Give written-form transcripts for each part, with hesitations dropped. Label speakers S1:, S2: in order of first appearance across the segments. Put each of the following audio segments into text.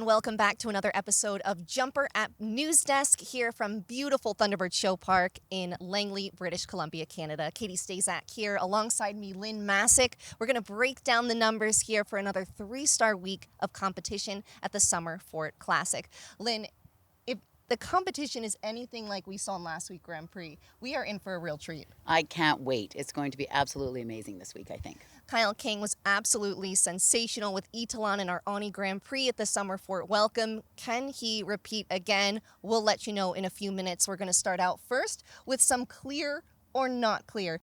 S1: welcome back to another episode of JUMPR App Newsdesk here from beautiful Thunderbird Show Park in Langley, British Columbia, Canada. Catie Staszak here alongside me, Lynn Macyk. We're going to break down the numbers here for another 3-star week of competition at the Summer Fort Classic. Lynn, if the competition is anything like we saw in last week's Grand Prix, we are in for a real treat.
S2: I can't wait. It's going to be absolutely amazing this week, I think.
S1: Kyle King was absolutely sensational with Etalon in our Ani Grand Prix at the Summer Fort Welcome. Can he repeat again? We'll let you know in a few minutes. We're going to start out first with some clear or not clear.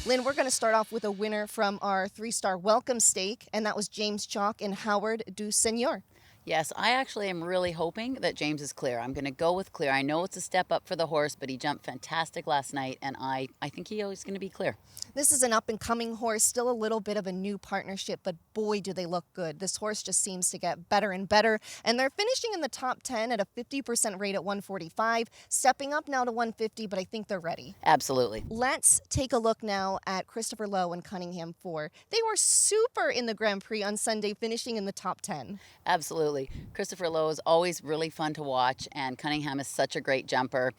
S1: Lynn, we're going to start off with a winner from our 3-star welcome stake, and that was James Chalk and Howard Du Seigneur.
S2: Yes, I actually am really hoping that James is clear. I'm going to go with clear. I know it's a step up for the horse, but he jumped fantastic last night, and I think he is going to be clear.
S1: This is an up-and-coming horse, still a little bit of a new partnership, but boy, do they look good. This horse just seems to get better and better, and they're finishing in the top 10 at a 50% rate at 145, stepping up now to 150, but I think they're ready.
S2: Absolutely.
S1: Let's take a look now at Christopher Lowe and Cunningham 4. They were super in the Grand Prix on Sunday, finishing in the top 10.
S2: Absolutely. Christopher Lowe is always really fun to watch, and Cunningham is such a great jumper.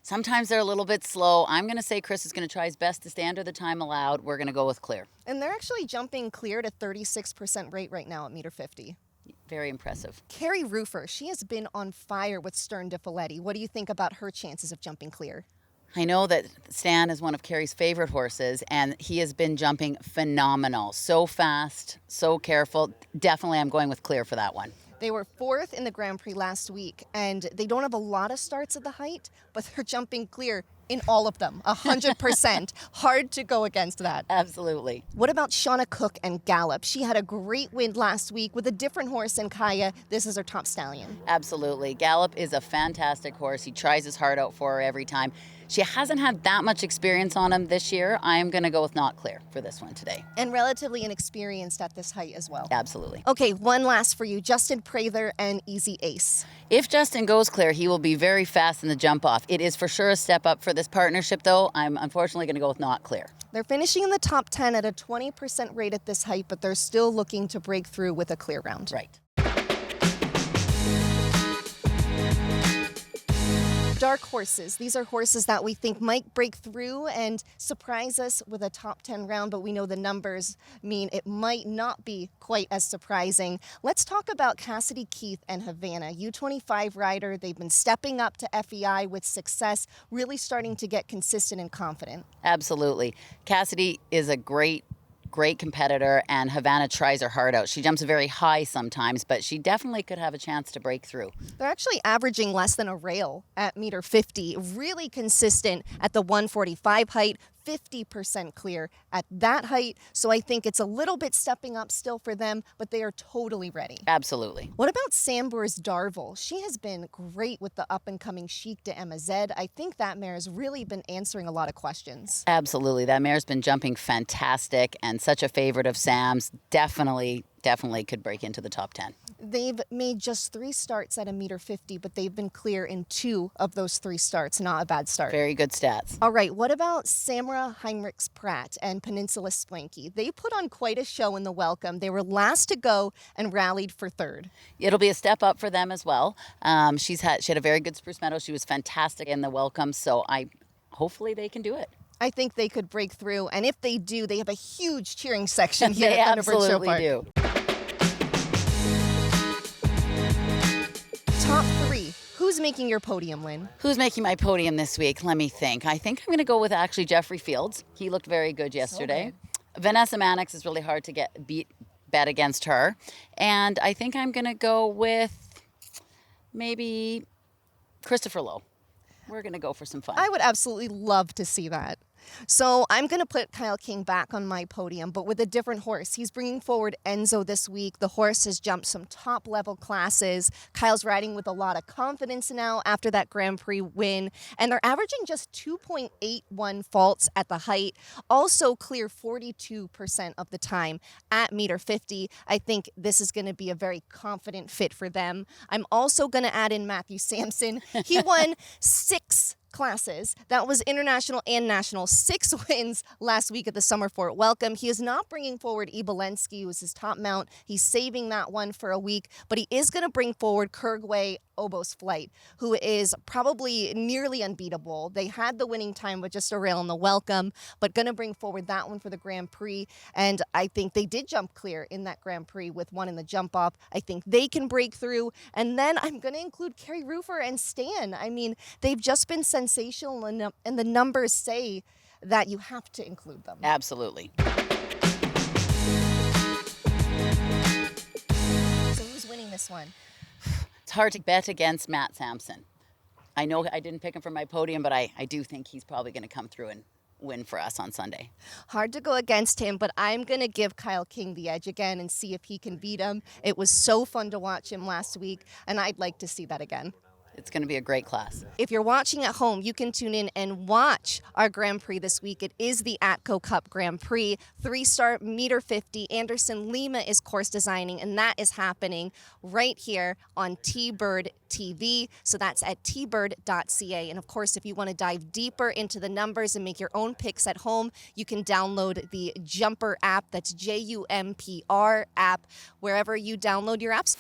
S2: Sometimes they're a little bit slow. I'm going to say Chris is going to try his best to stay under the time allowed. We're going to go with clear.
S1: And they're actually jumping clear to 36% rate right now at meter 50.
S2: Very impressive.
S1: Carrie Roofer, she has been on fire with Stern de Folletti. What do you think about her chances of jumping clear?
S2: I know that Stan is one of Carrie's favorite horses, and he has been jumping phenomenal. So fast, so careful. Definitely I'm going with clear for that one.
S1: They were 4th in the Grand Prix last week, and they don't have a lot of starts at the height, but they're jumping clear in all of them, 100%. Hard to go against that.
S2: Absolutely.
S1: What about Shauna Cook and Gallop? She had a great win last week with a different horse than Kaya. This is her top stallion.
S2: Absolutely. Gallop is a fantastic horse. He tries his heart out for her every time. She hasn't had that much experience on him this year. I am going to go with not clear for this one today.
S1: And relatively inexperienced at this height as well.
S2: Absolutely.
S1: Okay, one last for you. Justin Prather and Easy Ace.
S2: If Justin goes clear, he will be very fast in the jump off. It is for sure a step up for this partnership, though. I'm unfortunately going to go with not clear.
S1: They're finishing in the top 10 at a 20% rate at this height, but they're still looking to break through with a clear round.
S2: Right.
S1: Dark horses. These are horses that we think might break through and surprise us with a top 10 round, but we know the numbers mean it might not be quite as surprising. Let's talk about Cassidy Keith and Havana. U25 rider. They've been stepping up to FEI with success, really starting to get consistent and confident.
S2: Absolutely. Cassidy is a great competitor, and Havana tries her heart out. She jumps very high sometimes, but she definitely could have a chance to break through.
S1: They're actually averaging less than a rail at meter 50, really consistent at the 145 height, 50% clear at that height. So I think it's a little bit stepping up still for them, but they are totally ready.
S2: Absolutely.
S1: What about Sambur's Darvel? She has been great with the up-and-coming Chic de MZ. I think that mare has really been answering a lot of questions.
S2: Absolutely. That mare's been jumping fantastic and such a favorite of Sam's. Definitely could break into the top 10.
S1: They've made just 3 starts at a meter 50, but they've been clear in 2 of those 3 starts. Not a bad start.
S2: Very good stats.
S1: All right, what about Samra Heinrichs Pratt and Peninsula Splanky? They put on quite a show in the welcome. They were last to go and rallied for 3rd.
S2: It'll be a step up for them as well. She had a very good Spruce Meadow. She was fantastic in the welcome, so hopefully they can do it.
S1: I think they could break through, and if they do, they have a huge cheering section here
S2: they
S1: at Thunderbird Show Park.
S2: absolutely do.
S1: Top 3. Who's making your podium, Lynn?
S2: Who's making my podium this week? Let me think. I think I'm going to go with actually Jeffrey Fields. He looked very good yesterday. So Vanessa Mannix is really hard to bet against her. And I think I'm going to go with maybe Christopher Lowe. We're going to go for some fun.
S1: I would absolutely love to see that. So I'm going to put Kyle King back on my podium, but with a different horse. He's bringing forward Enzo this week. The horse has jumped some top-level classes. Kyle's riding with a lot of confidence now after that Grand Prix win, and they're averaging just 2.81 faults at the height. Also clear 42% of the time at meter 50. I think this is going to be a very confident fit for them. I'm also going to add in Matthew Sampson. He won 6 classes. That was international and national. 6 wins last week at the Summer Fort Welcome. He is not bringing forward Ebelenski, who was his top mount. He's saving that one for a week, but he is going to bring forward Kurgway Obo's Flight, who is probably nearly unbeatable. They had the winning time with just a rail in the Welcome, but going to bring forward that one for the Grand Prix. And I think they did jump clear in that Grand Prix with one in the jump off. I think they can break through. And then I'm going to include Carrie Rufer and Stan. I mean, they've just been sensational, and the numbers say that you have to include them.
S2: Absolutely.
S1: So who's winning this one?
S2: It's hard to bet against Matt Sampson. I know I didn't pick him for my podium, but I do think he's probably going to come through and win for us on Sunday.
S1: Hard to go against him, but I'm going to give Kyle King the edge again and see if he can beat him. It was so fun to watch him last week, and I'd like to see that again.
S2: It's going to be a great class.
S1: If you're watching at home, you can tune in and watch our Grand Prix this week. It is the ATCO Cup Grand Prix. 3-star meter 50. Anderson Lima is course designing, and that is happening right here on tbird TV. So that's at tbird.ca. And of course, if you want to dive deeper into the numbers and make your own picks at home, you can download the JUMPR app. That's JUMPR app, wherever you download your apps.